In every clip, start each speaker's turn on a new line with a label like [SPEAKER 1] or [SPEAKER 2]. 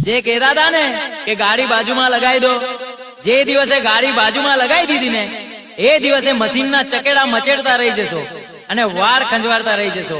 [SPEAKER 1] જે કહેતા હતા ને કે ગાડી બાજુમાં લગાવી દો, જે દિવસે ગાડી બાજુમાં લગાવી દીધી ને એ દિવસે મશીનના ચકેડા મચેડતા રહી જશો અને વાળ ખંજવારતા રહી જશો.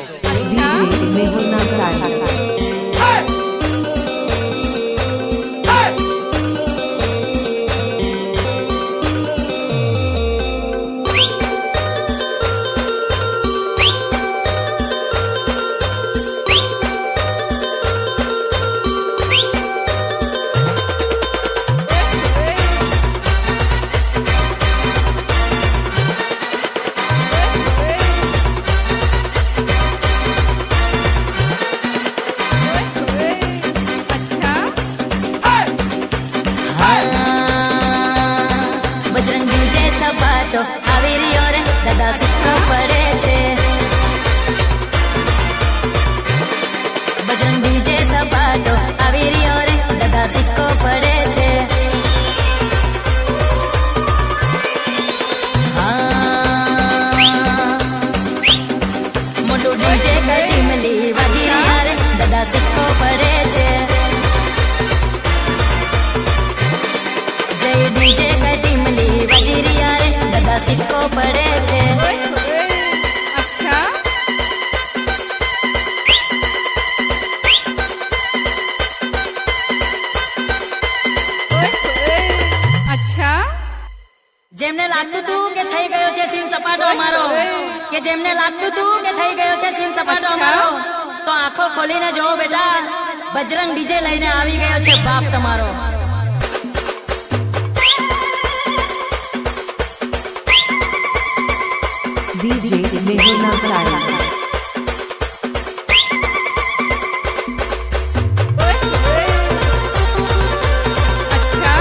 [SPEAKER 2] બજરંગી જે સપાટો આવી રહ્યો રે દાદા સિક્કો પડે છે. બજરંગી જે સપાટો આવી રહ્યો રે દાદા સિક્કો પડે છે. મોટું ડીજે કટીમલી વાજી રહ્યા રે દાદા સિક્કો પડે છે. જય ડીજે કટીમલી વાજી રહ્યા રે દાદા સિક્કો પડે છે.
[SPEAKER 3] अच्छा अच्छा
[SPEAKER 2] જેમને લાગતું હતું કે થઈ ગયો છે સીન સપાટો અમારો, કે જેમને લાગતું હતું કે થઈ ગયો છે સીન સપાટો અમારો, તો આંખો ખોલીને જોવો બેટા, બજરંગ ડીજે લઈને આવી ગયો છે બાપ તમારો.
[SPEAKER 4] DJ Mehul Navsari.
[SPEAKER 3] अच्छा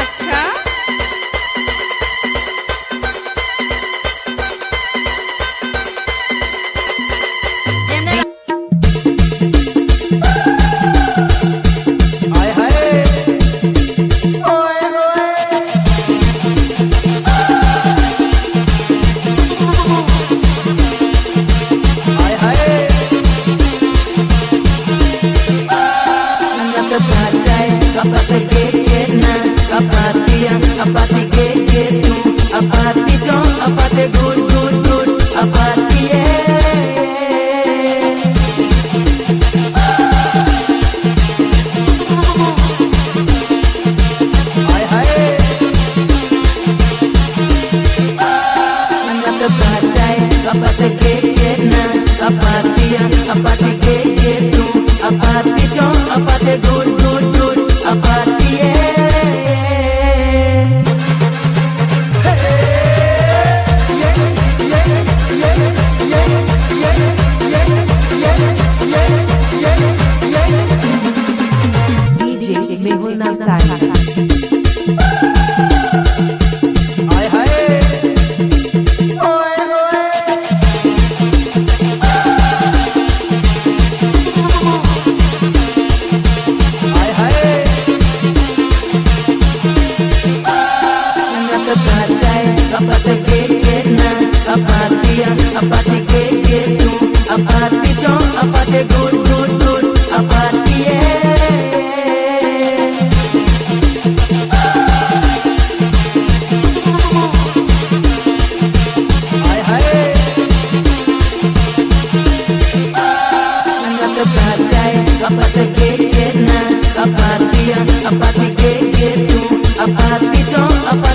[SPEAKER 3] अच्छा
[SPEAKER 2] જેમને
[SPEAKER 4] DJ Mehul Navsari.
[SPEAKER 2] Apa